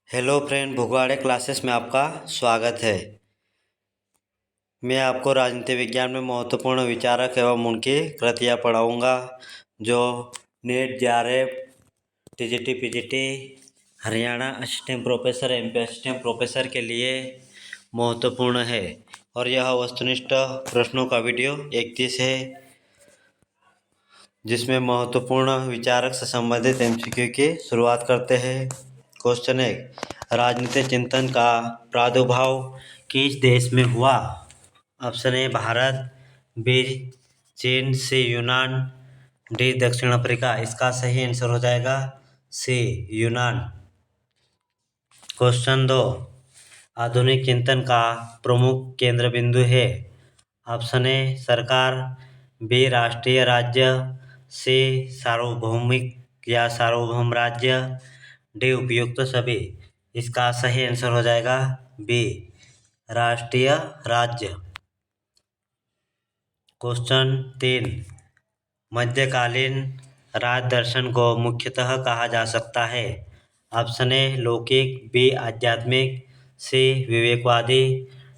Hello friend, भुगवाड़े classes में आपका स्वागत है। मैं आपको राजनीति विज्ञान में महत्वपूर्ण विचारक एवं उनकी कृतियाँ पढ़ाऊँगा जो net JRF TGT PGT Haryana assistant professor MP assistant professor के लिए महत्वपूर्ण है। और यह वस्तुनिष्ठ प्रश्नों का वीडियो 31 है जिसमें महत्वपूर्ण विचारक से संबंधित एमसीक्यू की शुरुआत करते हैं। क्वेश्चन 1, राजनीतिक चिंतन का प्रादुर्भाव किस देश में हुआ? ऑप्शन ए भारत, बी चीन, सी यूनान, डी दक्षिण अफ्रीका। इसका सही आंसर हो जाएगा सी यूनान। क्वेश्चन 2, आधुनिक चिंतन का प्रमुख केंद्र बिंदु है। ऑप्शन ए सरकार, बी राष्ट्रीय राज्य, सी सार्वभौमिक या सार्वभौम राज्य, डी उपयुक्त सभी। इसका सही आंसर हो जाएगा बी राष्ट्रीय राज्य। क्वेश्चन 3, मध्यकालीन राज दर्शन को मुख्यतः कहा जा सकता है। ऑप्शन ए लौकिक, बी आध्यात्मिक, सी विवेकवादी,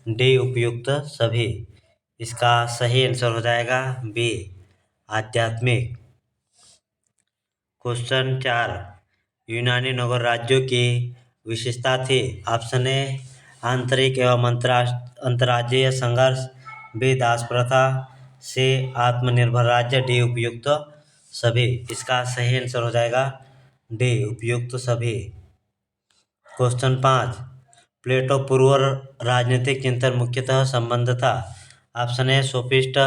डी उपयुक्त सभी। इसका सही आंसर हो जाएगा बी आध्यात्मिक। क्वेश्चन 4, यूनानी नगर राज्यों की विशेषता थी। ऑप्शन ए आंतरिक एवं अंतर्राज्यीय संघर्ष, बी दास प्रथा, सी आत्मनिर्भर राज्य, डी उपयुक्त सभी। इसका सही आंसर हो जाएगा डी उपयुक्त सभी। क्वेश्चन 5, प्लेटो पूर्व राजनीतिक चिंतन मुख्यतः संबंध था। Option A sophist,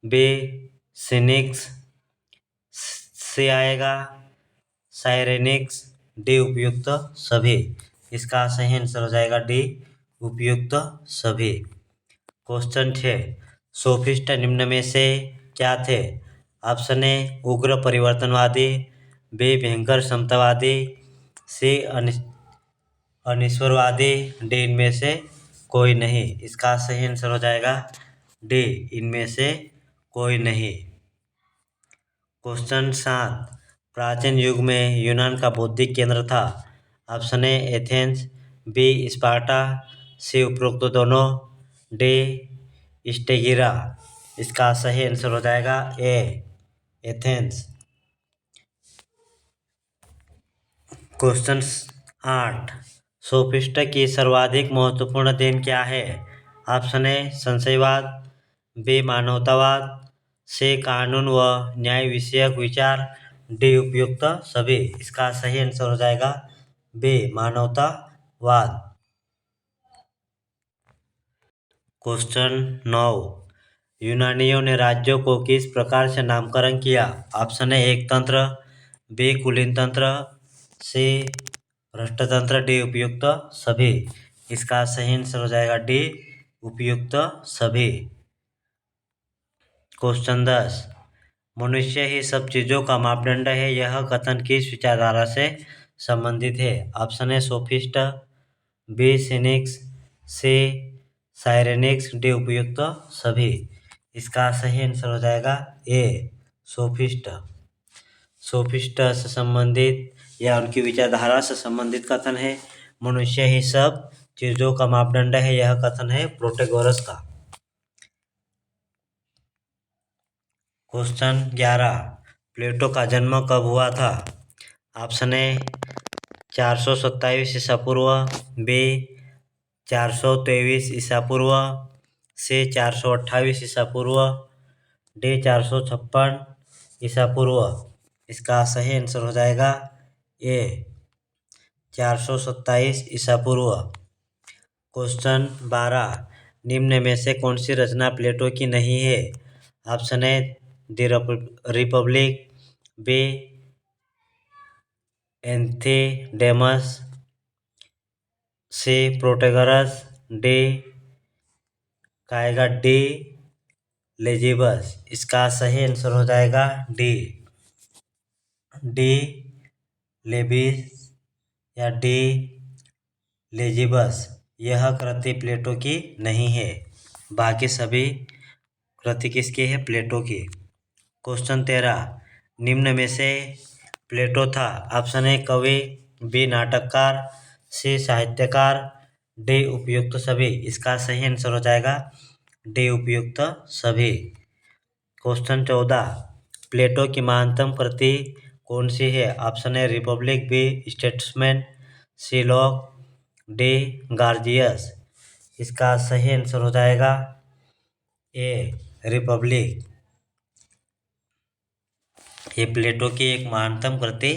B cynics, C आएगा साइरेनिक्स, डी उपयुक्त सभी। इसका सही आंसर हो जाएगा डी उपयुक्त सभी। क्वेश्चन 6, सोफिस्ट निम्न में से क्या थे? ऑप्शन ए उग्र परिवर्तनवादी, बी भयंकर समतावादी, सी अनिश्वरवादी, डी इनमें से कोई नहीं। इसका सही आंसर हो जाएगा डी इनमें से कोई नहीं। क्वेश्चन 7, प्राचीन युग में यूनान का बौद्धिक केंद्र था। Option A Athens, B Sparta, C उपरोक्त दोनों, डी स्टेगिरा। इसका सही आंसर हो जाएगा ए एथेंस। क्वेश्चन 8, सोफिस्ट की सर्वाधिक महत्वपूर्ण देन क्या है? ऑप्शन ए संशयवाद, बी मानवतावाद, सी कानून व न्याय विषयक विचार, डी उपयुक्त सभी। इसका सही आंसर हो जाएगा बी मानवतावाद। क्वेश्चन 9, यूनानियों ने राज्यों को किस प्रकार से नामकरण किया? ऑप्शन ए एकतंत्र, बी कुलीन तंत्र, सी भ्रष्टतंत्र, डी उपयुक्त सभी। इसका सही आंसर हो जाएगा डी उपयुक्त सभी। क्वेश्चन 10, मनुष्य ही सब चीज़ों का मापदंड है, यह कथन किस विचारधारा से संबंधित है? Option A sophist, B cynics, C Cyrenaics, D उपयुक्त सभी। इसका सही आंसर हो जाएगा ए सोफिस्ट। सोफिस्ट से संबंधित या उनकी विचारधारा से संबंधित कथन है मनुष्य ही सब चीज़ों का मापदंड है, यह कथन है प्रोटेगोरस का। क्वेश्चन 11, प्लेटो का जन्म कब हुआ था? ऑप्शन ए 427 ईसा पूर्व, बी 423 ईसा पूर्व, सी 428 ईसा पूर्व, डी 456 ईसा पूर्व। इसका सही आंसर हो जाएगा ए 427 ईसा पूर्व। क्वेश्चन 12, निम्न में से कौन सी रचना प्लेटो की नहीं है? Option A the Republic, B Euthydemus, C Protagoras, D का आएगा डी लेजिबस। इसका सही आंसर हो जाएगा डी लेबिस या डी लेजिबस। यह कृति प्लेटो की नहीं है, बाकी सभी कृति किसकी है? प्लेटो की। क्वेश्चन 13, निम्न में से प्लेटो था। ऑप्शन ए कवि, बी नाटककार, सी साहित्यकार, डी उपयुक्त सभी। इसका सही आंसर हो जाएगा डी उपयुक्त सभी। क्वेश्चन 14, प्लेटो की महानतम कृति कौन सी है? Option A Republic, B statesman, C Locke, D Gorgias. इसका सही आंसर हो जाएगा ए रिपब्लिक। ये प्लेटो की एक महानतम कृति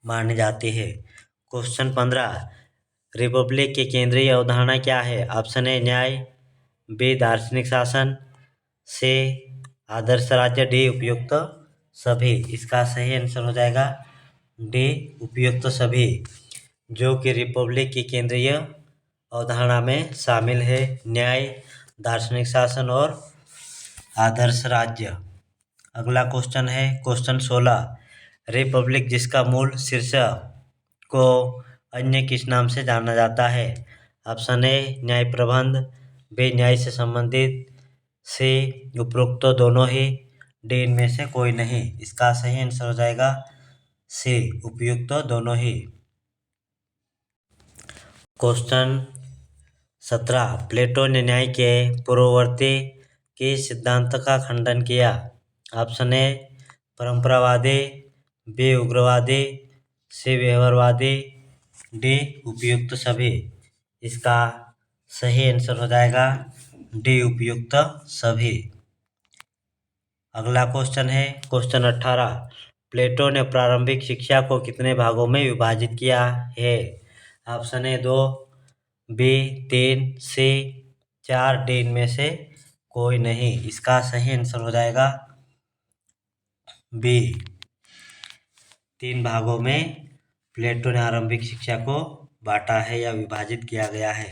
मानी जाती है। क्वेश्चन 15, रिपब्लिक की केंद्रीय अवधारणा क्या है? ऑप्शन ए न्याय, बी दार्शनिक शासन, सी आदर्श राज्य, डी उपयुक्त सभी। इसका सही आंसर हो जाएगा डी उपयुक्त सभी, जो कि रिपब्लिक की केंद्रीय अवधारणा में शामिल है। न्याय, दार्शनिक शासन और आदर्श राज्य। अगला क्वेश्चन है क्वेश्चन 16, रिपब्लिक जिसका मूल शीर्षक को अन्य किस नाम से जाना जाता है? ऑप्शन ए न्याय प्रबंध, बी न्याय से संबंधित, सी उपरोक्त दोनों ही, डी इनमें से कोई नहीं। इसका सही आंसर हो जाएगा सी उपयुक्त दोनों ही। क्वेश्चन 17, प्लेटो ने न्याय के पूर्ववर्ती किस सिद्धांत का खंडन किया? ऑप्शन ए परंपरावादी, बी उग्रवादी, सी व्यवहारवादी, डी उपयुक्त सभी। इसका सही आंसर हो जाएगा डी उपयुक्त सभी। अगला क्वेश्चन है क्वेश्चन 18, प्लेटो ने प्रारंभिक शिक्षा को कितने भागों में विभाजित किया है? Option A 2, B 3, C 4, D इनमें से कोई नहीं। इसका सही आंसर हो जाएगा बी 3 भागों में प्लेटो ने आरंभिक शिक्षा को बांटा है या विभाजित किया गया है।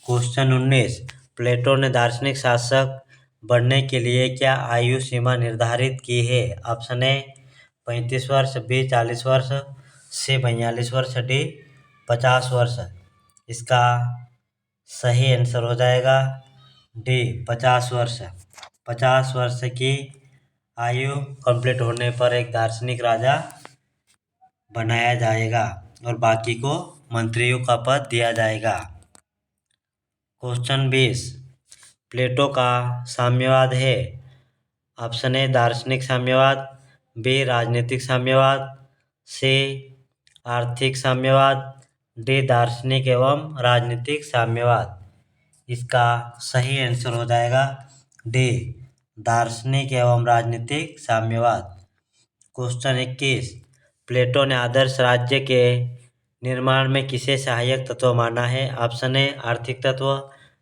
क्वेश्चन 19, प्लेटो ने दार्शनिक शासक बनने के लिए क्या आयु सीमा निर्धारित की है? ऑप्शन ए 35 वर्ष, बी 40 वर्ष, सी 42 वर्ष, डी 50 वर्ष। इसका सही आंसर हो जाएगा डी 50 वर्ष। 50 वर्ष की आयु कंप्लीट होने पर एक दार्शनिक राजा बनाया जाएगा और बाकी को मंत्रियों का पद दिया जाएगा। क्वेश्चन 20, प्लेटो का साम्यवाद है? ऑप्शन ए दार्शनिक साम्यवाद, बी राजनीतिक साम्यवाद, सी आर्थिक साम्यवाद, डी दार्शनिक एवं राजनीतिक साम्यवाद। इसका सही आंसर हो जाएगा डी दार्शनिक एवं राजनीतिक साम्यवाद। क्वेश्चन 21, प्लेटो ने आदर्श राज्य के निर्माण में किसे सहायक तत्व माना है? ऑप्शन ए आर्थिक तत्व,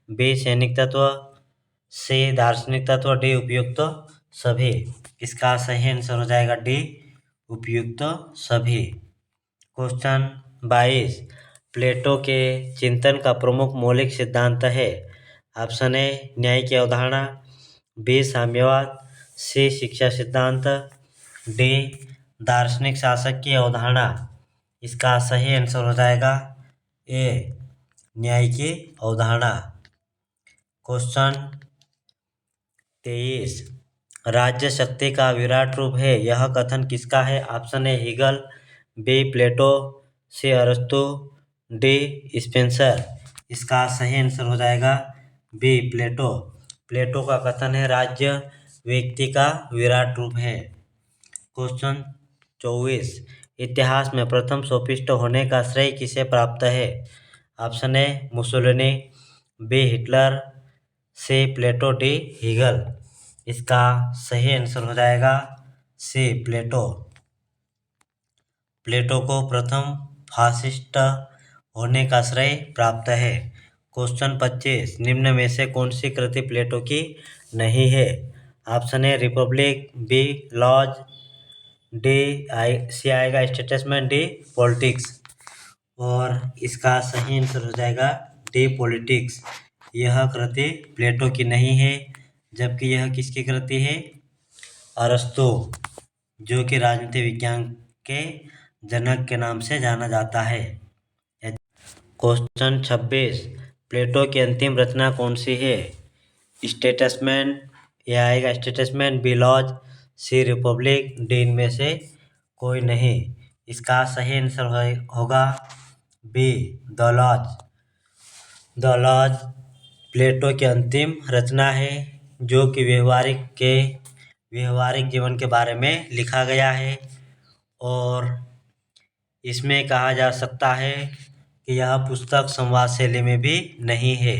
बी सैनिक तत्व, सी दार्शनिक तत्व, डी उपयुक्त सभी। इसका सही आंसर हो जाएगा डी उपयुक्त सभी। क्वेश्चन 22, प्लेटो के चिंतन का प्रमुख मौलिक सिद्धांत है? ऑप्शन ए न्याय की अवधारणा, बी साम्यवाद, सी शिक्षा सिद्धांत, डी दार्शनिक शासक की अवधारणा। इसका सही आंसर हो जाएगा ए न्याय की अवधारणा। क्वेश्चन 23, राज्य शक्ति का विराट रूप है, यह कथन किसका है? ऑप्शन ए हीगल, बी प्लेटो, सी अरस्तु, डी स्पेंसर। इसका सही आंसर हो जाएगा बी प्लेटो। प्लेटो का कथन है राज्य व्यक्ति का विराट रूप है। क्वेश्चन 24, इतिहास में प्रथम सोफिस्ट होने का श्रेय किसे प्राप्त है? Option A Mussolini, B Hitler, C Plato, D Hegel. इसका सही आंसर हो जाएगा सी प्लेटो। प्लेटो को प्रथम फासिस्ट होने का श्रेय प्राप्त है। क्वेश्चन 25, निम्न में से कौन सी कृति प्लेटो की नहीं है? Option A Republic, B Laws, C आएगा स्टेटसमैन, डी पॉलिटिक्स। और इसका सही आंसर हो जाएगा डी पॉलिटिक्स। यह कृति प्लेटो की नहीं है, जबकि यह किसकी कृति है? अरस्तु, जो कि राजनीति विज्ञान के जनक के नाम से जाना जाता है। क्वेश्चन 26, प्लेटो की अंतिम रचना कौन सी है? स्टेटसमैन, यह आएगा Statesman, B Laws, C Republic, D इनमें से कोई नहीं। इसका सही आंसर होगा B the Laws. The Laws Plato की अंतिम रचना है जो कि व्यवहारिक जीवन के बारे में लिखा गया है और इसमें कहा जा सकता है कि यह पुस्तक संवाद शैली में भी नहीं है।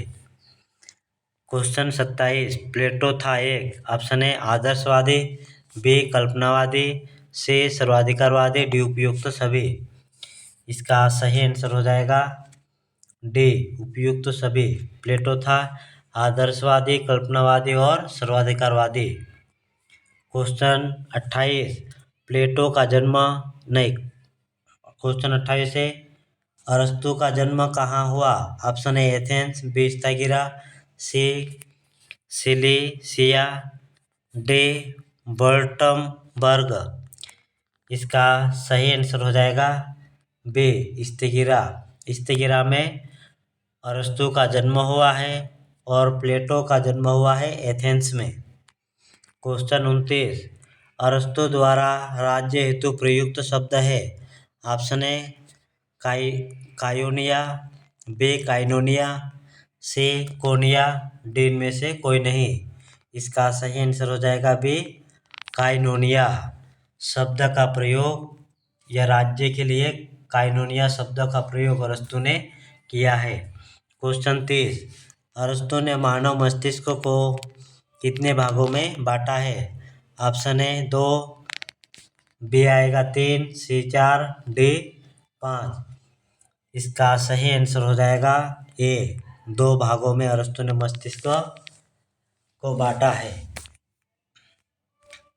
क्वेश्चन 27 प्लेटो था एक ऑप्शन ए आदर्शवादी, बी कल्पनावादी, सी सर्वाधिकारवादी, डी उपयुक्त सभी। इसका सही आंसर हो जाएगा डी उपयुक्त सभी। प्लेटो था आदर्शवादी, कल्पनावादी और सर्वाधिकारवादी। क्वेश्चन 28 प्लेटो का जन्म नहीं क्वेश्चन 28 है अरस्तु का जन्म कहाँ हुआ। Option A Athens, B Stagira, C Cilicia, D Wurttemberg. इसका सही आंसर हो जाएगा बी स्तिगिरा। स्तिगिरा में अरस्तु का जन्म हुआ है और प्लेटो का जन्म हुआ है एथेंस में। क्वेश्चन 29 अरस्तु द्वारा राज्य हेतु प्रयुक्त शब्द है। ऑप्शन ए काई कायोनिया, बी काइनोनिया, सी कोनिया, डी में से कोई नहीं। इसका सही आंसर हो जाएगा बी काइनोनिया। शब्द का प्रयोग या राज्य के लिए काइनोनिया शब्द का प्रयोग अरस्तु ने किया है। क्वेश्चन 30 अरस्तु ने मानव मस्तिष्क को कितने भागों में बांटा है। ऑप्शन ए 2, बी आएगा 3, सी 4, डी 5। इसका सही आंसर हो जाएगा ए 2 भागों में अरस्तु ने मस्तिष्क को बांटा है।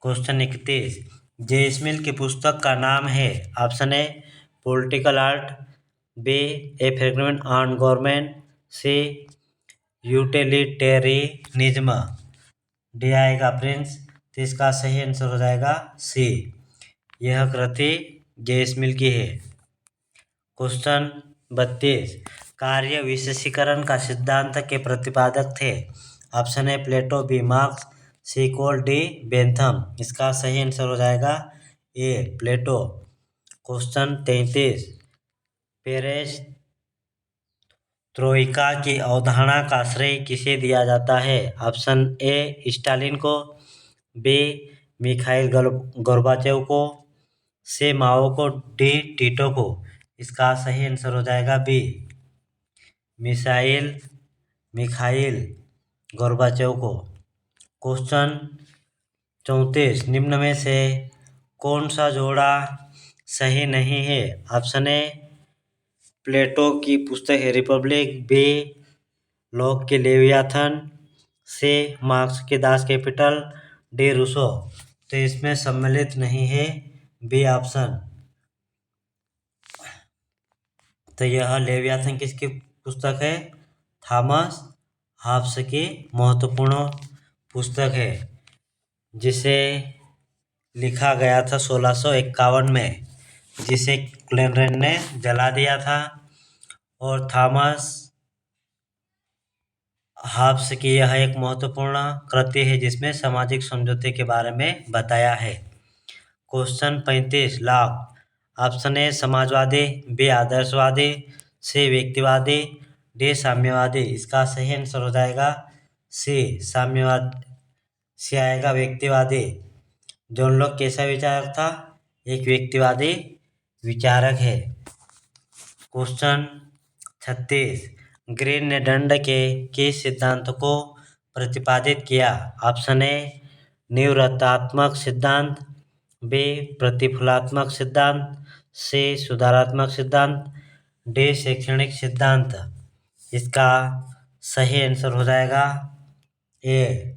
क्वेश्चन 31 जे स्मिल की पुस्तक का नाम है। Option A political art, B a fragment on government, C utilitarianism, D आएगा प्रिंस। तो इसका सही आंसर हो जाएगा सी। यह कृति जे स्मिल की है। क्वेश्चन 32 कार्य विशेषीकरण का सिद्धांत के प्रतिपादक थे। Option A Plato, B Marx, C Cole, D Bentham. इसका सही आंसर हो जाएगा ए प्लेटो। क्वेश्चन 33 पेरेस त्रोइका की अवधारणा का श्रेय किसे दिया जाता है। ऑप्शन ए स्टालिन को, बी मिखाइल गोर्बाचेव को, सी माओ को, डी टीटो को। इसका सही आंसर हो जाएगा बी मिखाइल गोर्बाचेव को। क्वेश्चन 34 निम्न में से कौन सा जोड़ा सही नहीं है। ऑप्शन ए प्लेटो की पुस्तक है रिपब्लिक, बी लॉक के लेवियाथन, सी मार्क्स के दास कैपिटल, डी रूसो। तो इसमें सम्मिलित नहीं है बी ऑप्शन। तो यह लेवियाथन किसकी पुस्तक है। थॉमस हॉब्स की महत्वपूर्ण पुस्तक है जिसे लिखा गया था 1651 में, जिसे क्लेनरेन ने जला दिया था। और थॉमस हॉब्स की यह एक महत्वपूर्ण कृति है जिसमें सामाजिक समझौते के बारे में बताया है। Question 35 Locke. ऑप्शन ए समाजवादी, बी आदर्शवादी, सी व्यक्तिवादी, डी साम्यवादी। इसका सही आंसर हो जाएगा सी साम्यवाद। सी आएगा व्यक्तिवादी। जॉन लॉक कैसा विचारक था। एक व्यक्तिवादी विचारक है। क्वेश्चन 36 ग्रीन ने दंड के किस सिद्धांत को प्रतिपादित किया। ऑप्शन ए निवृत्तात्मक सिद्धांत, बी प्रतिफलात्मक सिद्धांत, सी सुधारात्मक सिद्धांत, डी शैक्षणिक सिद्धांत। इसका सही आंसर हो जाएगा ए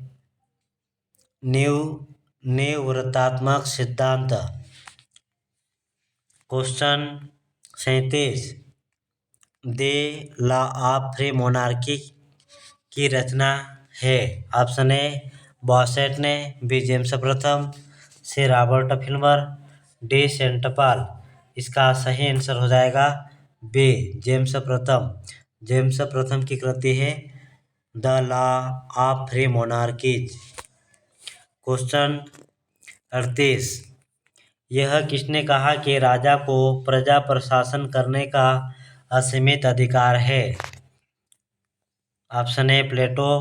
निवृत्तात्मक सिद्धांत। Question 37 they law of free monarchy की रचना है। ऑप्शन ए बॉसेट ने, बी जेम्स प्रथम, C Robert Filmer, D Saint Paul. इसका सही आंसर हो जाएगा बी जेम्स प्रथम। जेम्स प्रथम की कृति है the law of free monarchies. Question 38 यह किसने कहा कि राजा को प्रजा पर शासन करने का असीमित अधिकार है? ऑप्शन ए प्लेटो,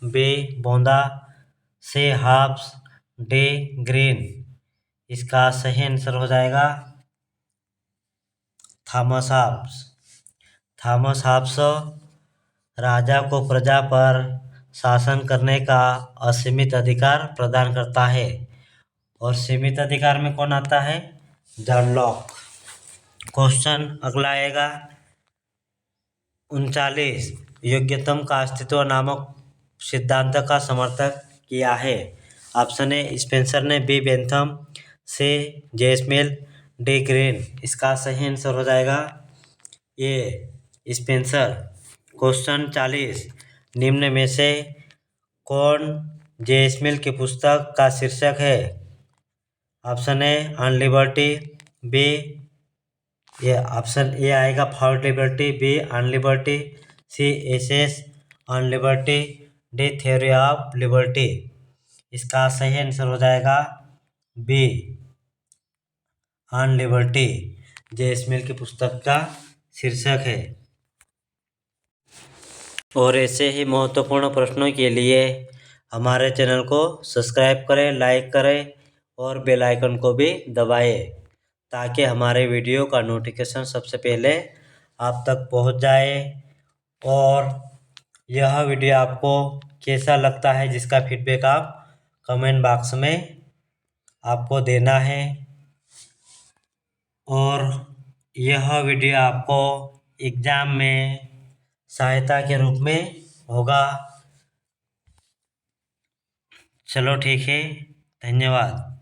बी बोंदा, सी हाब्स, डी ग्रीन। इसका सही आंसर हो जाएगा थॉमस हाब्स। थॉमस हाब्स राजा को प्रजा पर शासन करने का असीमित अधिकार प्रदान करता है। और सीमित अधिकार में कौन आता है? John Locke. क्वेश्चन अगला आएगा 39। योग्यतम का अस्तित्व नामक सिद्धांत का समर्थन किया है। ऑप्शन ए स्पेंसर ने, बी बेंथम, सी जेसमिल, डी ग्रीन। इसका सही आंसर हो जाएगा ए स्पेंसर। क्वेश्चन 40। निम्न में से कौन जेसमिल की पुस्तक का शीर्षक है? Option A on liberty, B ये ऑप्शन ए आएगा for liberty, B on liberty, C essays on liberty, D theory of liberty. इसका सही आंसर हो जाएगा बी ऑन लिबर्टी, जेसमिल की पुस्तक का शीर्षक है। और ऐसे ही महत्वपूर्ण प्रश्नों के लिए हमारे चैनल को सब्सक्राइब करें, लाइक करें और बेल आइकन को भी दबाएं ताकि हमारे वीडियो का नोटिफिकेशन सबसे पहले आप तक पहुंच जाए। और यह वीडियो आपको कैसा लगता है जिसका फीडबैक आप कमेंट बॉक्स में आपको देना है। और यह वीडियो आपको एग्ज़ाम में सहायता के रूप में होगा। चलो ठीक है, धन्यवाद।